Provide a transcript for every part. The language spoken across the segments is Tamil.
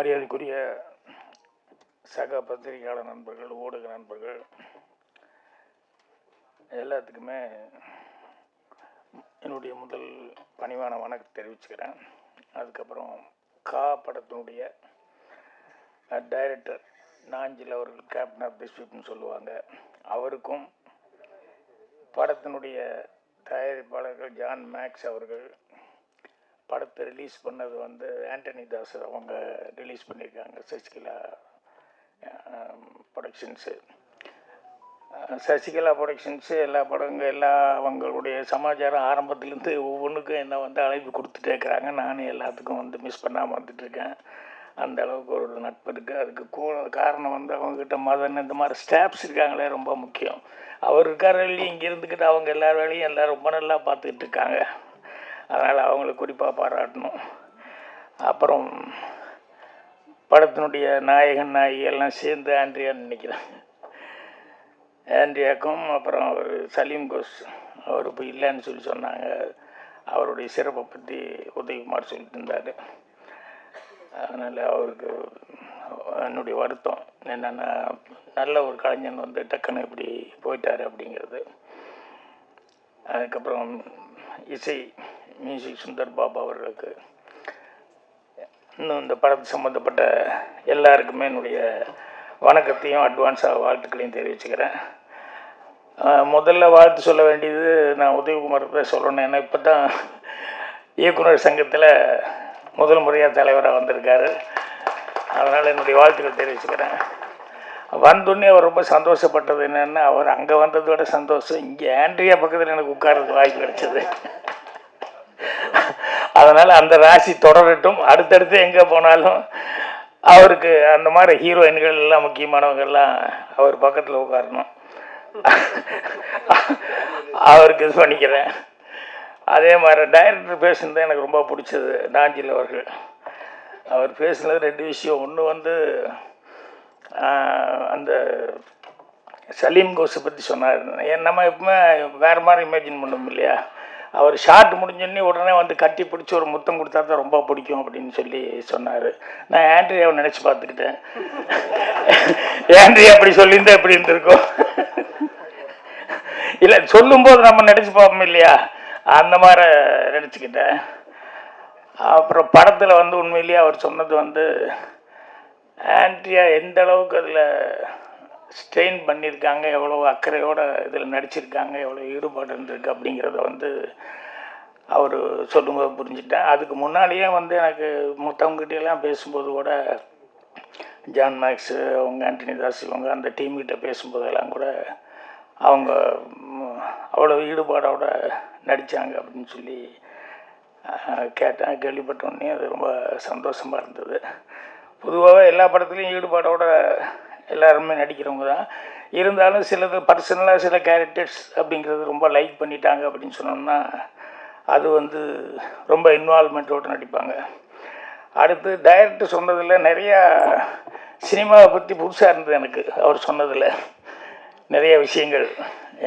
மரியாதைக்குரிய சக பத்திரிகையாளர் நண்பர்கள், ஊடக நண்பர்கள் எல்லாத்துக்குமே என்னுடைய முதல் பணிவான வணக்கம் தெரிவிச்சுக்கிறேன். அதுக்கப்புறம் படத்தினுடைய டைரக்டர் நாஞ்சில் அவர்கள், கேப்டன் ஆஃப் தி ஷிப்னு சொல்லுவாங்க, அவருக்கும் படத்தினுடைய தயாரிப்பாளர்கள் ஜான் மேக்ஸ் அவர்கள், படத்தை ரிலீஸ் பண்ணது ஆண்டனி தாஸ் அவங்க ரிலீஸ் பண்ணியிருக்காங்க, சசிகலா ப்ரொடக்ஷன்ஸு. சசிகலா ப்ரொடக்ஷன்ஸு எல்லா படங்கள் அவங்களுடைய சமாச்சாரம் ஆரம்பத்துலேருந்து ஒவ்வொன்றுக்கும் என்ன அழைப்பு கொடுத்துட்டே இருக்கிறாங்க. நானும் எல்லாத்துக்கும் மிஸ் பண்ணாமல் வந்துட்டுருக்கேன். அந்த அளவுக்கு ஒரு நட்பு இருக்குது. அதுக்கு காரணம் அவங்கக்கிட்ட மதன் இந்த மாதிரி ஸ்டாஃப்ஸ் இருக்காங்களே, ரொம்ப முக்கியம். அவர் இருக்கார் வேலையும் இங்கே இருந்துக்கிட்டு அவங்க எல்லா வேலையும் எல்லோரும் ரொம்ப நல்லா பார்த்துக்கிட்டு இருக்காங்க. அதனால் அவங்கள குறிப்பாக பாராட்டணும். அப்புறம் படத்தினுடைய நாயகன் நாயகியெல்லாம் சேர்ந்து ஆண்ட்ரியான்னு நினைக்கிறேன். ஆண்ட்ரியாக்கும் அப்புறம் அவர் சலீம் கோஸ் அவர் இப்போ இல்லைன்னு சொன்னாங்க. அவருடைய சிறப்பை பற்றி உதயகுமார் சொல்லிட்டு இருந்தார். அதனால் அவருக்கு என்னுடைய வருத்தம் என்னென்னா, நல்ல ஒரு கலைஞன் டக்குன்னு இப்படி போயிட்டார் அப்படிங்கிறது. அதுக்கப்புறம் இசை மியூசிக் சுந்தர் பாபு அவர்களுக்கு, இன்னும் இந்த படத்து சம்மந்தப்பட்ட எல்லாருக்குமே என்னுடைய வணக்கத்தையும் அட்வான்ஸாக வாழ்த்துக்களையும் தெரிவிச்சுக்கிறேன். முதல்ல வாழ்த்து சொல்ல வேண்டியது நான் உதயகுமார் சொல்லணும். ஏன்னா இப்போ தான் இயக்குனர் சங்கத்தில் முதல் முறையாக தலைவராக வந்திருக்காரு. அதனால் என்னுடைய வாழ்த்துக்கள் தெரிவிச்சுக்கிறேன். வந்தோடனே அவர் ரொம்ப சந்தோஷப்பட்டது என்னென்னா, அவர் அங்கே வந்ததோட சந்தோஷம் இங்கே ஆண்ட்ரியா பக்கத்தில் எனக்கு உட்கார்றதுக்கு வாய்ப்பு கிடைச்சது. அதனால் அந்த ராசி தொடரட்டும். அடுத்தடுத்து எங்கே போனாலும் அவருக்கு அந்த மாதிரி ஹீரோயின்கள் எல்லாம் முக்கியமானவங்கெல்லாம் அவர் பக்கத்தில் உட்காரணும். அவருக்கு இது பண்ணிக்கிறேன். அதே மாதிரி டைரக்டர் பேசுனது எனக்கு ரொம்ப பிடிச்சது. நாஞ்சில் அவர்கள் அவர் பேசுனது 2 விஷயம். ஒன்று அந்த சலீம் கோஸை பற்றி சொன்னார். நம்ம எப்பவுமே வேறு மாதிரி இமேஜின் பண்ணோம் இல்லையா. அவர் ஷார்ட் முடிஞ்சோடனே உடனே கட்டி பிடிச்சி ஒரு முத்தம் கொடுத்தா தான் ரொம்ப பிடிக்கும் அப்படின்னு சொல்லி சொன்னார். நான் ஆண்ட்ரியாவை நினச்சி பார்த்துக்கிட்டேன். ஆண்ட்ரியா அப்படி சொல்லியிருந்தா எப்படி இருந்திருக்கும். இல்லை, சொல்லும்போது நம்ம நினச்சி பார்ப்போம் இல்லையா, அந்த மாதிரி நினச்சிக்கிட்டேன். அப்புறம் படத்தில் உண்மையிலேயே அவர் சொன்னது ஆண்ட்ரியா எந்த அளவுக்கு அதில் ஸ்ட்ரெயின் பண்ணியிருக்காங்க, எவ்வளோ அக்கறையோடு இதில் நடிச்சிருக்காங்க, எவ்வளோ ஈடுபாடு இருந்திருக்கு அப்படிங்கிறத அவர் சொல்லும்போது புரிஞ்சுட்டேன். அதுக்கு முன்னாடியே எனக்கு மற்றவங்ககிட்டலாம் பேசும்போது கூட, ஜான் மேக்ஸு அவங்க, ஆண்டனி தாஸ் இவங்க அந்த டீம்கிட்ட பேசும்போதெல்லாம் கூட அவங்க அவ்வளோ ஈடுபாடோடு நடித்தாங்க அப்படின்னு சொல்லி கேட்டேன். கேள்விப்பட்டோடனே அது ரொம்ப சந்தோஷமாக இருந்தது. பொதுவாகவே எல்லா படத்துலேயும் ஈடுபாடோடு எல்லாருமே நடிக்கிறவங்க தான். இருந்தாலும் சிலது பர்சனலாக சில கேரக்டர்ஸ் அப்படிங்கிறது ரொம்ப லைக் பண்ணிட்டாங்க அப்படின்னு சொன்னோம்னா, அது ரொம்ப இன்வால்மெண்ட்டோடு நடிப்பாங்க. அடுத்து டைரக்டர் சொன்னதில் நிறையா சினிமாவை பற்றி புதுசாக இருந்தது எனக்கு. அவர் சொன்னதில் நிறைய விஷயங்கள்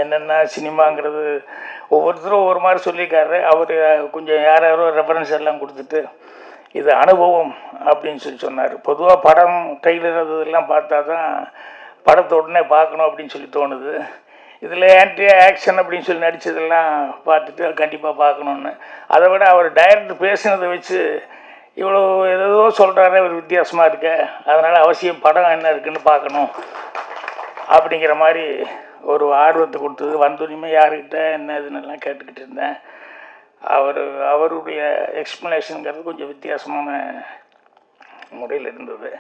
என்னென்னா, சினிமாங்கிறது ஒவ்வொருத்தரும் ஒவ்வொரு மாதிரி சொல்லியிருக்காரு. அவர் கொஞ்சம் யாரோ ரெஃபரன்ஸ் எல்லாம் கொடுத்துட்டு இது அனுபவம் அப்படின்னு சொன்னார். பொதுவாக படம் ட்ரெய்லர் அதெல்லாம் பார்த்தா தான் படத்தை உடனே பார்க்கணும் அப்படின்னு சொல்லி தோணுது. இதில் ஆண்ட்ரியா ஆக்ஷன் அப்படின்னு சொல்லி நடித்ததெல்லாம் பார்த்துட்டு கண்டிப்பாக பார்க்கணுன்னு. அதை விட அவர் டைரக்டர் பேசுனதை வச்சு இவ்வளோ ஏதோ சொல்கிறாரு, ஒரு வித்தியாசமாக இருக்க, அதனால் அவசியம் படம் என்ன இருக்குதுன்னு பார்க்கணும் அப்படிங்கிற மாதிரி ஒரு ஆர்வத்தை கொடுத்தது. வந்தோடனே யாருக்கிட்ட என்ன இதுன்னெல்லாம் கேட்டுக்கிட்டு இருந்தேன். அவருடைய எக்ஸ்ப்ளனேஷனுங்கிறது கொஞ்சம் வித்தியாசமான முறையில் இருந்தது.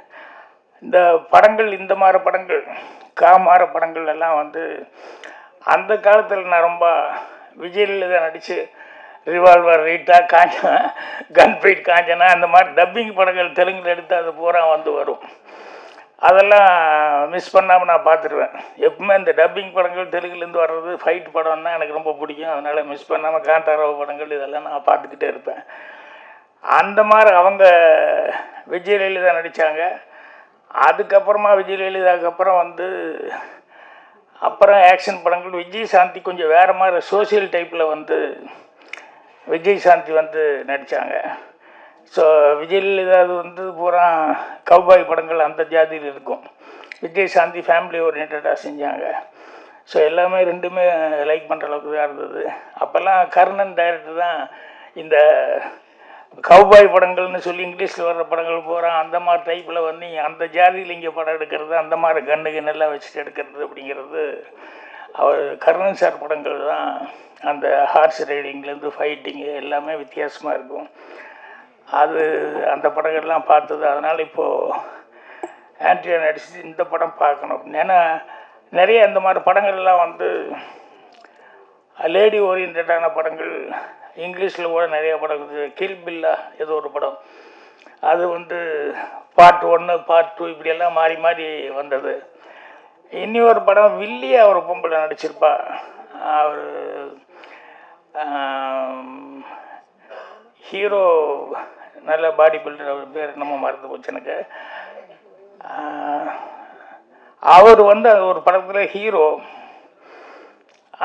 இந்த படங்கள், இந்த மாதிரி படங்கள், மாற படங்கள் எல்லாம் அந்த காலத்தில் நான் ரொம்ப விஜயில் தான் நடித்து revolver, Rita, Kanchana, confide Kanchana, அந்த மாதிரி டப்பிங் படங்கள் தெலுங்கில் எடுத்து அது பூரா வரும். அதெல்லாம் மிஸ் பண்ணாமல் நான் பார்த்துருவேன். எப்பவுமே இந்த டப்பிங் படங்கள் தெலுங்குலேருந்து வர்றது ஃபைட் படம்னா எனக்கு ரொம்ப பிடிக்கும். அதனால் மிஸ் பண்ணாமல் காந்தாராவ் படங்கள் இதெல்லாம் நான் பார்த்துக்கிட்டே இருப்பேன். அந்த மாதிரி அவங்க விஜயலலிதா நடித்தாங்க. அதுக்கப்புறமா விஜயலலிதாவுக்கு அப்புறம் அப்புறம் ஆக்ஷன் படங்கள் விஜய் சாந்தி கொஞ்சம் வேறு மாதிரி சோசியல் டைப்பில் விஜய் சாந்தி நடித்தாங்க. ஸோ விஜயில் ஏதாவது வந்து பூரா கவ்பாய் படங்கள் அந்த ஜாதியில் இருக்கும். விஜயசாந்தி ஃபேமிலி ஓரியன்டாக செஞ்சாங்க. ஸோ எல்லாமே ரெண்டுமே லைக் பண்ணுற அளவுக்கு தான் இருந்தது. அப்போல்லாம் கர்ணன் டைரக்டர் தான் இந்த கவ்பாய் படங்கள்னு சொல்லி இங்கிலீஷில் வர்ற படங்கள் பூரா அந்த மாதிரி டைப்பில் வந்து அந்த ஜாதியில் இங்கே படம் எடுக்கிறது, அந்த மாதிரி கண்ணெல்லாம் வச்சுட்டு எடுக்கிறது அப்படிங்கிறது அவர் கர்ணன் சார் படங்கள் தான். அந்த ஹார்ஸ் ரைடிங்லேருந்து ஃபைட்டிங்கு எல்லாமே வித்தியாசமாக இருக்கும். அது அந்த படங்கள்லாம் பார்த்தது. அதனால் இப்போது ஆண்ட்ரியா நடிச்சு இந்த படம் பார்க்கணும். ஏன்னா நிறைய இந்த மாதிரி படங்கள்லாம் வந்து லேடி ஓரியன்டான படங்கள் இங்கிலீஷில் கூட நிறைய படம் இருக்குது. கில் பில்லா ஏதோ ஒரு படம், அது வந்து பார்ட் 1 பார்ட் 2 இப்படியெல்லாம் மாறி மாறி வந்தது. இனி ஒரு படம் வில்லியா ஒரு பொம்பளை நடிச்சிருப்பா. அவர் ஹீரோ நல்ல பாடி பில்டர், அவர் பேர் என்னமோ மறந்து போச்சு எனக்கு. அவர் வந்து அது ஒரு படத்தில் ஹீரோ.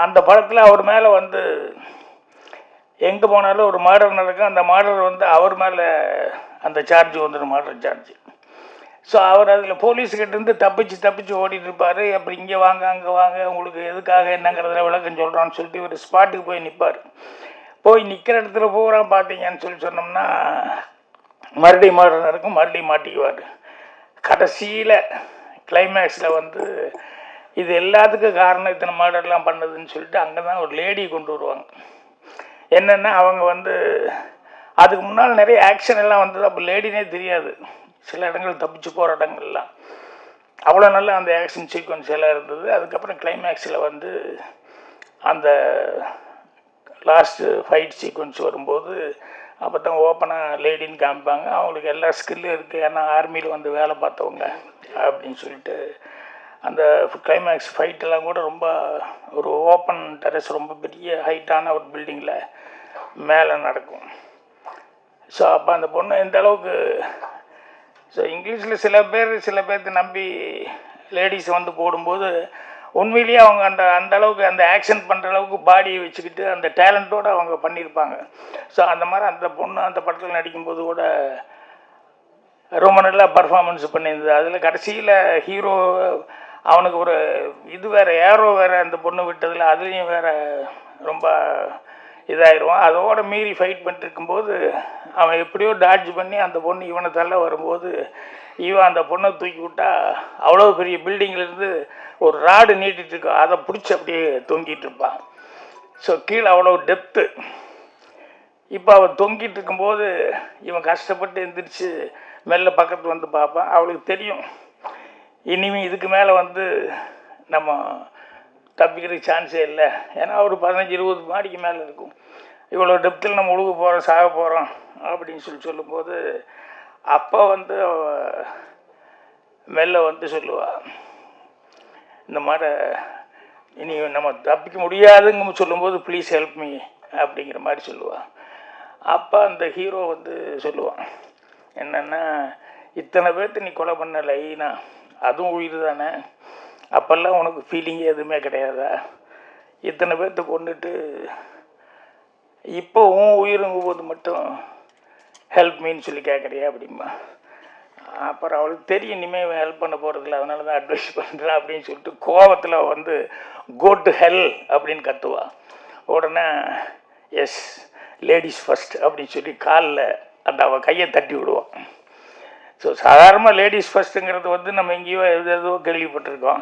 அந்த படத்தில் அவர் மேலே வந்து எங்கே போனாலும் ஒரு மர்டர் நடக்கும். அந்த மர்டர் வந்து அவர் மேலே அந்த சார்ஜ் வந்துடும், மர்டர் சார்ஜ். ஸோ அவர் அதில் போலீஸ்கிட்டேருந்து தப்பிச்சு ஓடிட்டு இருப்பார். அப்படி இங்கே வாங்க அங்கே வாங்க, உங்களுக்கு எதுக்காக என்னங்கிறதுல விளக்கம் சொல்கிறான்னு சொல்லிட்டு ஒரு ஸ்பாட்டுக்கு போய் நிற்பார். போய் நிற்கிற இடத்துல பூரா பார்த்தீங்கன்னு சொன்னோம்னா மறுபடியும் மர்டர் நடக்கும், மறுபடியும் மாட்டிக்குவார். கடைசியில் கிளைமேக்ஸில் வந்து இது எல்லாத்துக்கும் காரணம் இத்தனை மர்டர்லாம் பண்ணதுன்னு சொல்லிட்டு அங்கே தான் ஒரு லேடி கொண்டு வருவாங்க. என்னென்னா அவங்க வந்து அதுக்கு முன்னால் நிறைய ஆக்ஷன் எல்லாம் வந்தது. அப்போ லேடினே தெரியாது. சில இடங்கள் தப்பிச்சு போகிற இடங்கள்லாம் அவ்வளோ நல்லா அந்த ஆக்ஷன் சீக்வன்ஸ் எல்லாம் இருந்தது. அதுக்கப்புறம் கிளைமேக்ஸில் வந்து அந்த லாஸ்ட்டு ஃபைட் சீக்வன்ஸ் வரும்போது அப்போ தான் ஓப்பனாக லேடின்னு காமிப்பாங்க. அவங்களுக்கு எல்லா ஸ்கில்லும் இருக்குது, ஏன்னா ஆர்மியில் வந்து வேலை பார்த்தவங்க அப்படின்னு சொல்லிட்டு. அந்த கிளைமேக்ஸ் ஃபைட்டெல்லாம் கூட ரொம்ப ஒரு ஓப்பன் டெரஸ், ரொம்ப பெரிய ஹைட்டான ஒரு பில்டிங்கில் மேலே நடக்கும். ஸோ அப்போ அந்த பொண்ணு எந்த அளவுக்கு, ஸோ இங்கிலீஷில் சில பேர்த்து நம்பி லேடிஸை வந்து போடும்போது உண்மையிலேயே அவங்க அந்த அளவுக்கு அந்த ஆக்ஷன் பண்ணுற அளவுக்கு பாடியை வச்சுக்கிட்டு அந்த டேலண்ட்டோடு அவங்க பண்ணியிருப்பாங்க. ஸோ அந்த மாதிரி அந்த பொண்ணு அந்த படத்தில் நடிக்கும்போது கூட ரொம்ப நல்லா பர்ஃபார்மன்ஸ் பண்ணியிருந்தது. அதில் கடைசியில் ஹீரோ அவனுக்கு ஒரு இது வேறு, ஏரோ வேறு அந்த பொண்ணு விட்டதில் அதுலேயும் வேறு ரொம்ப இதாகிடுவான். அதோடு மீறி ஃபைட் பண்ணிட்டு இருக்கும்போது அவன் எப்படியோ டாட்ஜ் பண்ணி அந்த பொண்ணு இவனை தள்ள வரும்போது இவன் அந்த பொண்ணை தூக்கி விட்டா அவ்வளோ பெரிய பில்டிங்கிலேருந்து ஒரு ராடு நீட்டிகிட்டு இருக்கான், அதை பிடிச்சி அப்படியே தொங்கிட்டு இருப்பான். ஸோ கீழே அவ்வளோ டெப்த்து. இப்போ அவன் தொங்கிட்டு இருக்கும்போது இவன் கஷ்டப்பட்டு எந்திரிச்சு மெல்ல பக்கத்து வந்து பார்ப்பான். அவளுக்கு தெரியும் இனிமேல் இதுக்கு மேலே வந்து நம்ம தப்பிக்கிறதுக்கு சான்ஸே இல்லை. ஏன்னா ஒரு 15-20 மாடிக்கு மேலே இருக்கும். இவ்வளோ டெப்த்தில் நம்ம உழுக போகிறோம், சாக போகிறோம் அப்படின்னு சொல்லும்போது அப்போ வந்து மெல்ல வந்து சொல்லுவாள், இந்த மாதிரி இனி நம்ம தப்பிக்க முடியாதுங்க சொல்லும்போது ப்ளீஸ் ஹெல்ப் மீ அப்படிங்கிற மாதிரி சொல்லுவாள். அப்போ அந்த ஹீரோ வந்து சொல்லுவான் என்னென்னா, இத்தனை பேர்த்து நீ கொலை பண்ண லைனா, அதுவும் உயிர் தானே, அப்போல்லாம் உனக்கு ஃபீலிங்கே எதுவுமே கிடையாதா? இத்தனை பேர்த்து கொண்டுட்டு இப்போ உன் உயிருங்கும் போது மட்டும் ஹெல்ப் மீன்னு சொல்லி கேட்குறியா அப்படிம்பா. அப்புறம் அவளுக்கு தெரியும் இனிமேல் ஹெல்ப் பண்ண போகிறதில்ல, அதனால தான் அட்வைஸ் பண்ணுறேன் அப்படின்னு சொல்லிட்டு கோவத்தில் வந்து கோ டு ஹெல் அப்படின்னு கத்துவா. உடனே எஸ் லேடிஸ் ஃபஸ்ட் அப்படின்னு சொல்லி காலில் அந்த அவள் கையை தட்டி விடுவான். ஸோ சாதாரணமாக லேடிஸ் ஃபஸ்ட்டுங்கிறது வந்து நம்ம எங்கேயோ எதோ கேள்விப்பட்டிருக்கோம்.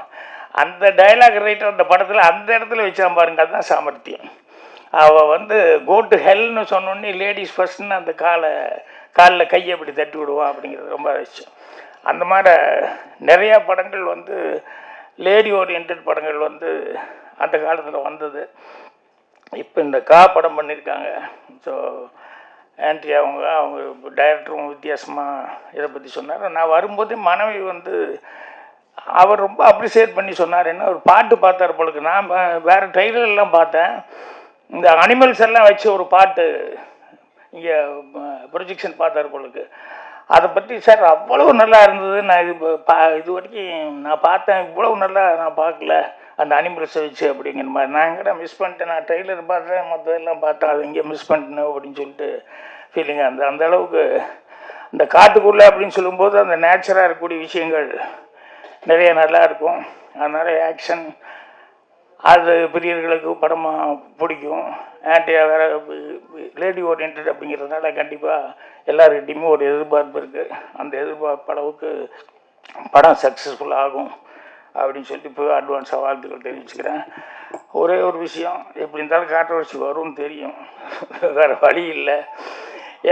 அந்த டைலாக் ரைட்டர் அந்த படத்தில் அந்த இடத்துல வச்சான் பாருங்க, அதுதான் சாமர்த்தியம். அவள் வந்து கோ டு ஹெல்னு சொன்னோடனே லேடிஸ் ஃபஸ்ட்னு அந்த காலில் கையை அப்படி தட்டி விடுவான் அப்படிங்கிறது ரொம்ப விஷயம். அந்த மாதிரி நிறையா படங்கள் வந்து லேடி ஓரியன்ட் படங்கள் வந்து அந்த காலத்தில் வந்தது. இப்போ இந்த படம் பண்ணியிருக்காங்க. ஸோ ஆண்ட்ரியா அவங்க டைரக்டரும் வித்தியாசமாக இதை பற்றி சொன்னார். நான் வரும்போதே மனைவி வந்து அவர் ரொம்ப அப்ரிசியேட் பண்ணி சொன்னார். என்ன ஒரு பாட்டு பார்த்தார் போலுக்கு. நான் வேறு ட்ரெய்லர்லாம் பார்த்தேன், இந்த அனிமல்ஸ் எல்லாம் வச்சு ஒரு பாட்டு இங்கே ப்ரொஜெக்ஷன் பார்த்தார் போலுக்கு. அதை பற்றி சார் அவ்வளவு நல்லா இருந்தது, நான் இது வரைக்கும் நான் பார்த்தேன், இவ்வளவு நல்லா நான் பார்க்கல அந்த அனிமல்ஸை வச்சு அப்படிங்கிற மாதிரி. நான் எங்கடா மிஸ் பண்ணிட்டேன், நான் ட்ரெய்லர் பார்த்தேன், மற்றதெல்லாம் பார்த்தேன், அது இங்கே மிஸ் பண்ணிட்டேன் அப்படின்னு சொல்லிட்டு ஃபீலிங். அந்த அளவுக்கு இந்த காட்டுக்குள்ளே அப்படின்னு சொல்லும்போது அந்த நேச்சராக இருக்கக்கூடிய விஷயங்கள் நிறைய நல்லா இருக்கும். அதனால் ஆக்ஷன் அது பிரியர்களுக்கு படமாக பிடிக்கும். வேறு லேடி ஓரியன்ட் அப்படிங்கிறதுனால கண்டிப்பாக எல்லாருக்கிட்டையுமே ஒரு எதிர்பார்ப்பு இருக்குது. அந்த எதிர்பார்ப்பு அளவுக்கு படம் சக்ஸஸ்ஃபுல் ஆகும் அப்படின்னு சொல்லிட்டு இப்போ அட்வான்ஸாக வாழ்த்துக்கள் தெரிவிச்சுக்கிறேன். ஒரே ஒரு விஷயம், எப்படி இருந்தாலும் கான்ட்ரோவர்சி வரும்னு தெரியும், வேறு வழி இல்லை.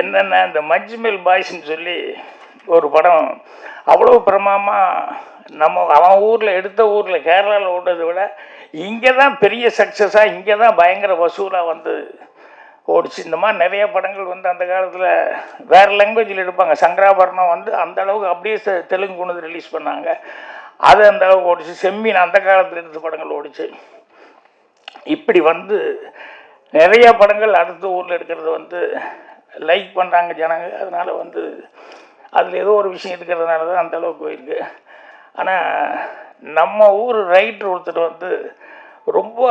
என்னென்ன இந்த மஞ்சுமேல் பாய்ஸ்ன்னு சொல்லி ஒரு படம் அவ்வளோ பிரமாதமாக அவன் ஊரில் எடுத்த ஊரில் கேரளாவில் ஓடுறதை விட இங்கே தான் பெரிய சக்ஸஸாக, இங்கே தான் பயங்கர வசூலாக வந்து ஓடிச்சு. இந்த மாதிரி நிறைய படங்கள் வந்து அந்த காலத்தில் வேறு லாங்குவேஜில் எடுப்பாங்க. சங்கராபரணம் வந்து அந்த அளவுக்கு அப்படியே தெலுங்கு கொண்டு வந்து ரிலீஸ் பண்ணாங்க. அது அந்த அளவுக்கு ஓடிச்சு. செம்மீன் அந்த காலத்தில் எடுத்த படங்கள் ஓடிச்சு. இப்படி வந்து நிறைய படங்கள் அடுத்த ஊரில் எடுக்கிறது வந்து லைக் பண்ணுறாங்க ஜனங்க. அதனால் வந்து அதில் ஏதோ ஒரு விஷயம் இருக்கிறதுனால தான் அந்தளவுக்கு போயிருக்கு. ஆனால் நம்ம ஊர் ரைட்டர் ஒருத்தர் வந்து ரொம்ப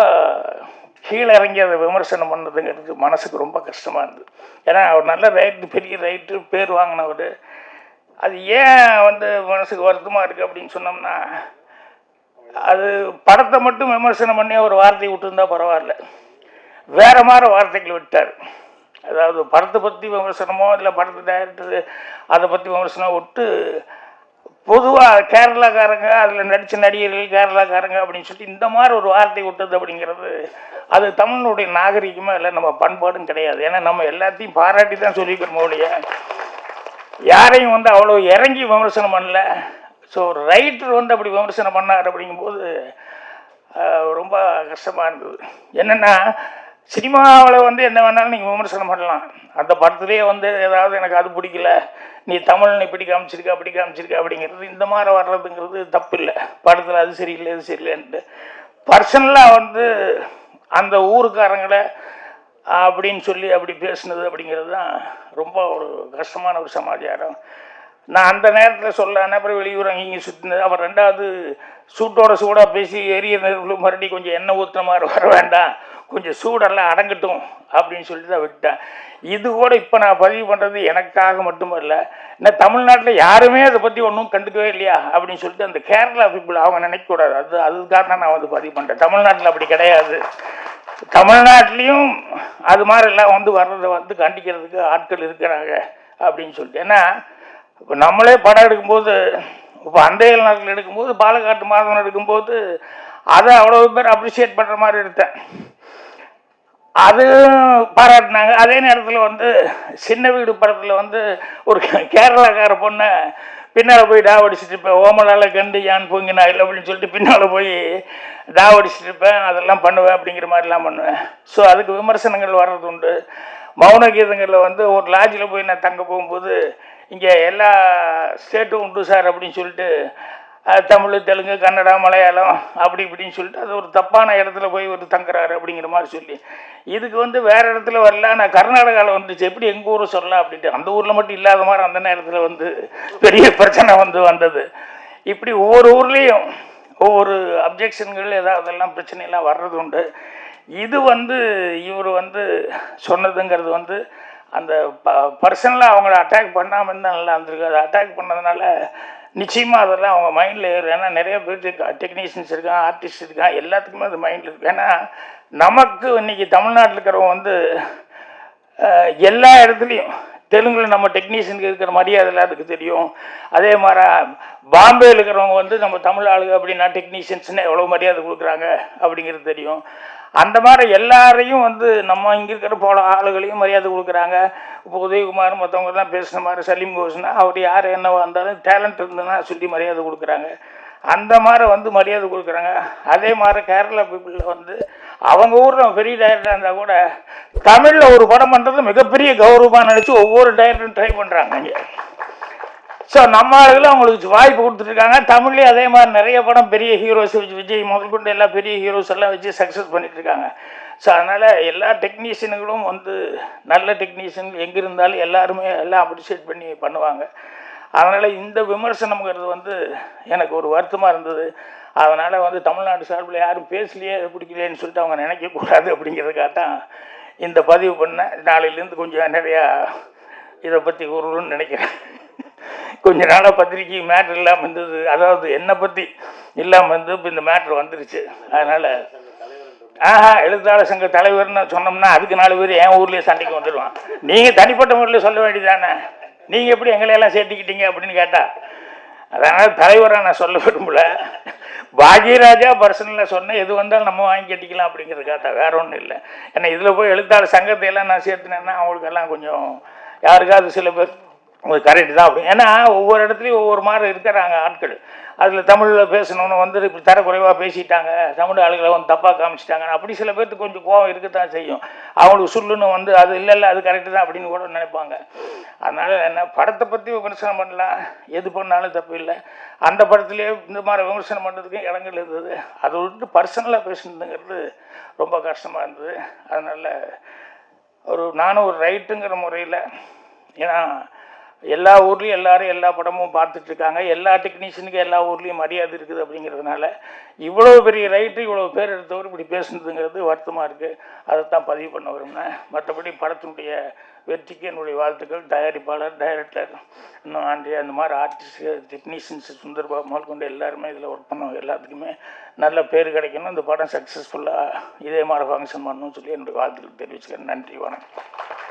கீழே இறங்கி அதை விமர்சனம் பண்ணதுங்கிறது மனசுக்கு ரொம்ப கஷ்டமாக இருந்தது. ஏன்னா அவர் நல்ல ரைட்டு, பெரிய ரைட்டு, பேர் வாங்கினவர். அது ஏன் வந்து மனசுக்கு வருத்தமாக இருக்குது அப்படின்னு சொன்னோம்னா, அது படத்தை மட்டும் விமர்சனம் பண்ணி ஒரு வார்த்தையை விட்டுருந்தா பரவாயில்ல, வேறு மாதிரி வார்த்தைகள் விட்டார். அதாவது படத்தை பற்றி விமர்சனமோ இல்லை படத்தை டைரக்டர் அதை பற்றி விமர்சனம் விட்டு பொதுவாக கேரளாக்காரங்க அதில் நடித்த நடிகர்கள் கேரளாக்காரங்க அப்படின்னு சொல்லிட்டு இந்த மாதிரி ஒரு வார்த்தை விட்டது அப்படிங்கிறது அது தமிழனுடைய நாகரிகமாக இல்லை, நம்ம பண்பாடும் கிடையாது. ஏன்னா நம்ம எல்லாத்தையும் பாராட்டி தான் சொல்லிக்கிறோம் ஒழிய யாரையும் வந்து அவ்வளோ இறங்கி விமர்சனம் பண்ணல. ஸோ ரைட்டர் வந்து அப்படி விமர்சனம் பண்ணார் அப்படிங்கும்போது ரொம்ப கஷ்டமாக இருந்தது. என்னென்னா சினிமாவில் வந்து என்ன வேணாலும் நீங்கள் விமர்சனம் பண்ணலாம். அந்த படத்துலேயே வந்து ஏதாவது எனக்கு அது பிடிக்கல, நீ தமிழ்னு இப்படி காமிச்சிருக்க அப்படி காமிச்சிருக்க அப்படிங்கிறது இந்த மாதிரி வர்றதுங்கிறது தப்பு இல்லை. படத்தில் அது சரியில்லை இது சரியில்லைன்ட்டு பர்சனலாக வந்து அந்த ஊருக்காரங்களை அப்படின்னு சொல்லி அப்படி பேசுனது அப்படிங்கிறது தான் ரொம்ப ஒரு கஷ்டமான ஒரு சமாச்சாரம். நான் அந்த நேரத்தில் சொல்ல அப்புறம் வெளியூர் அங்கேயும் சுற்றினது. அப்புறம் ரெண்டாவது சூட்டோட சூடாக பேசி எரிய நெருப்புல மறுபடியும் கொஞ்சம் எண்ணெய் ஊற்றுற மாதிரி வர வேண்டாம், கொஞ்சம் சூடெல்லாம் அடங்கட்டும் அப்படின்னு சொல்லி தான் விட்டேன். இது கூட இப்போ நான் பதிவு பண்ணுறது எனக்காக மட்டுமல்ல, இன்னும் தமிழ்நாட்டில் யாருமே அதை பற்றி ஒன்றும் கண்டுக்கவே இல்லையா அப்படின்னு சொல்லிட்டு அந்த கேரளா பீப்புள் அவங்க நினைக்கக்கூடாது. அதுக்காக தான் நான் வந்து பதிவு பண்ணுறேன். தமிழ்நாட்டில் அப்படி கிடையாது. தமிழ்நாட்டிலையும் அது மாதிரி எல்லாம் வந்து வர்றதை வந்து கண்டிக்கிறதுக்கு ஆட்கள் இருக்கிறாங்க அப்படின்னு சொல்லிட்டு. ஏன்னா இப்போ நம்மளே படம் எடுக்கும்போது, இப்போ அந்தையல் நாட்டில் எடுக்கும்போது, பாலக்காட்டு மாதவன் எடுக்கும்போது அதை அவ்வளோ பேர் அப்ரிஷியேட் பண்ணுற மாதிரி எடுத்தேன், அது பாராட்டினாங்க. அதே நேரத்தில் வந்து சின்ன வீடு படத்தில் வந்து ஒரு கேரளாக்கார பொண்ணை பின்னால் போய் டாவடிச்சுட்டு இருப்பேன், ஓமலால் கண்டு யான் பொங்கினா இல்லை அப்படின்னு சொல்லிட்டு பின்னால் போய் டாவடிச்சுட்டு இருப்பேன், அதெல்லாம் பண்ணுவேன் அப்படிங்கிற மாதிரிலாம் பண்ணுவேன். ஸோ அதுக்கு விமர்சனங்கள் வர்றது உண்டு. மௌன கீதங்களில் வந்து ஒரு லாட்ஜில் போய் நான் தங்க போகும்போது இங்கே எல்லா ஸ்டேட்டும் உண்டு சார் அப்படின்னு சொல்லிட்டு தமிழ், தெலுங்கு, கன்னடா, மலையாளம் அப்படி இப்படின்னு சொல்லிட்டு அது ஒரு தப்பான இடத்துல போய் ஒரு தங்குறாரு அப்படிங்கிற மாதிரி சொல்லி, இதுக்கு வந்து வேறு இடத்துல வரல, நான் கர்நாடகாவில் வந்துச்சு எப்படி எங்கள் ஊரை சொல்லலாம் அப்படின்ட்டு அந்த ஊரில் மட்டும் இல்லாத மாதிரி அந்த நேரத்தில் வந்து பெரிய பிரச்சனை வந்தது. இப்படி ஒவ்வொரு ஊர்லேயும் ஒவ்வொரு அப்ஜெக்ஷன்கள் ஏதாவதெல்லாம் பிரச்சனையெல்லாம் வர்றது உண்டு. இது வந்து இவர் வந்து சொன்னதுங்கிறது வந்து அந்த பர்சனலாக அவங்கள அட்டாக் பண்ணாமல் இருந்தால் நல்லா இருந்திருக்கு. அதை அட்டாக் பண்ணதுனால நிச்சயமாக அதெல்லாம் அவங்க மைண்டில் ஏறும். ஏன்னா நிறைய பேர் டெக்னீஷியன்ஸ் இருக்கான், ஆர்டிஸ்ட் இருக்கான், எல்லாத்துக்குமே அது மைண்டில் இருக்குது. ஏன்னா நமக்கு இன்றைக்கி தமிழ்நாட்டில் இருக்கிறவங்க வந்து எல்லா இடத்துலையும் தெலுங்கில் நம்ம டெக்னீஷியனுக்கு இருக்கிற மரியாதை அதுக்கு தெரியும். அதே மாதிரி பாம்பேயில் இருக்கிறவங்க வந்து நம்ம தமிழ் ஆளுங்க அப்படின்னா டெக்னீஷியன்ஸ்னு எவ்வளோ மரியாதை கொடுக்குறாங்க அப்படிங்கிறது தெரியும். அந்த மாதிரி எல்லாரையும் வந்து நம்ம இங்கே இருக்கிற போல ஆளுகளையும் மரியாதை கொடுக்குறாங்க. இப்போ உதயகுமார் மற்றவங்கெல்லாம் பேசுன மாதிரி சலீம் கோஸ்னா அவர் யார் என்னவோ இருந்தாலும் டேலண்ட் இருந்ததுன்னா சொல்லி மரியாதை கொடுக்குறாங்க. அந்த மாதிரி வந்து மரியாதை கொடுக்குறாங்க. அதே மாதிரி கேரளா பீப்புளில் வந்து அவங்க ஊரில் பெரிய டைரக்டராக இருந்தால் கூட தமிழில் ஒரு படம் பண்ணுறது மிகப்பெரிய கௌரவமாக நினச்சி ஒவ்வொரு டைரக்டரும் ட்ரை பண்ணுறாங்க இங்கே. ஸோ நம்ம ஆளுகளும் அவங்களுக்கு வாய்ப்பு கொடுத்துட்ருக்காங்க. தமிழ்லேயே அதே மாதிரி நிறைய படம் பெரிய ஹீரோஸ் வச்சு, விஜய் முதல் கொண்டு எல்லா பெரிய ஹீரோஸ் எல்லாம் வச்சு சக்ஸஸ் பண்ணிகிட்ருக்காங்க. ஸோ அதனால் எல்லா டெக்னீஷியனுங்களும் வந்து நல்ல டெக்னீஷியன் எங்கே இருந்தாலும் எல்லாருமே எல்லாம் அப்ரிஷியேட் பண்ணி பண்ணுவாங்க. அதனால் இந்த விமர்சனம்ங்கிறது வந்து எனக்கு ஒரு வருத்தமாக இருந்தது. அதனால் வந்து தமிழ்நாடு சார்பில் யாரும் பேசலையே பிடிக்கலையேன்னு சொல்லிட்டு அவங்க நினைக்கக்கூடாது அப்படிங்கிறதுக்காக தான் இந்த பதிவு பண்ணேன். நாளையிலேருந்து கொஞ்சம் நிறையா இதை பற்றி கூறணும்னு நினைக்கிறேன். கொஞ்ச நாளாக பத்திரிக்கை மேட்ரு இல்லாமல் இருந்தது, அதாவது என்னை பற்றி இல்லாமல் இருந்து இப்போ இந்த மேட்ரு வந்துருச்சு. அதனால் எழுத்தாளர் சங்க தலைவர்னு சொன்னோம்னா அதுக்கு 4 பேர் என் ஊர்லேயே சண்டைக்கு வந்துடுவான். நீங்கள் தனிப்பட்ட முறையில் சொல்ல வேண்டியதானே, நீங்கள் எப்படி எங்களையெல்லாம் சேர்த்துக்கிட்டீங்க அப்படின்னு கேட்டால், அதனால் தலைவராக நான் சொல்ல விரும்பல. பாக்யராஜா பர்சனலாக சொன்னேன், எது வந்தாலும் நம்ம வாங்கி கட்டிக்கலாம் அப்படிங்கிறதுக்காக தான், வேற ஒன்றும் இல்லை. ஏன்னா இதில் போய் எழுத்தாளர் சங்கத்தை எல்லாம் நான் சேர்த்துனேன்னா அவங்களுக்கெல்லாம் கொஞ்சம் யாருக்காவது சில பேர் கரெக்டு தான் அப்படி. ஏன்னா ஒவ்வொரு இடத்துலையும் ஒவ்வொரு மாதிரி இருக்கிறாங்க ஆட்கள். அதில் தமிழில் பேசணுன்னு வந்து இப்படி தரக்குறைவாக பேசிட்டாங்க, தமிழ் ஆளுகளை வந்து தப்பாக காமிச்சிட்டாங்க, அப்படி சில பேர்த்துக்கு கொஞ்சம் கோவம் இருக்கத்தான் செய்யும். அவங்களுக்கு சொல்லுன்னு வந்து அது இல்லை அது கரெக்டு தான் அப்படின்னு கூட நினைப்பாங்க. அதனால் என்ன, படத்தை பற்றி விமர்சனம் பண்ணலாம், எது பண்ணாலும் தப்பு இல்லை. அந்த படத்துலேயே இந்த மாதிரி விமர்சனம் பண்ணுறதுக்கு இடங்கள் இருந்தது. அதை விட்டு பர்சனலாக பேசுனதுங்கிறது ரொம்ப கஷ்டமாக இருந்தது. அதனால் நானும் ஒரு ரைட்டுங்கிற முறையில், ஏன்னா எல்லா ஊர்லேயும் எல்லோரும் எல்லா படமும் பார்த்துட்ருக்காங்க, எல்லா டெக்னீஷியனுக்கும் எல்லா ஊர்லேயும் மரியாதை இருக்குது. அப்படிங்கிறதுனால இவ்வளோ பெரிய ரைட்டு இவ்வளோ பேர் எடுத்தவர் இப்படி பேசுனதுங்கிறது வருத்தமாக இருக்குது. அதைத்தான் பதிவு பண்ண விரும்பினேன். மற்றபடி படத்தினுடைய வெற்றிக்கு என்னுடைய வாழ்த்துக்கள். தயாரிப்பாளர், டைரக்டர், இன்னும் ஆண்ட்ரியா, இந்த மாதிரி ஆர்டிஸ்ட்டு, டெக்னீஷியன்ஸ், சுந்தர்பாபு முதல் கொண்டு எல்லாருமே இதில் ஒர்க் பண்ணவங்க எல்லாத்துக்குமே நல்ல பேர் கிடைக்கணும். இந்த படம் சக்ஸஸ்ஃபுல்லாக இதே மாதிரி ஃபங்க்ஷன் பண்ணணும்னு சொல்லி என்னுடைய வாழ்த்துக்கள் தெரிவிச்சுக்கிறேன். நன்றி, வணக்கம்.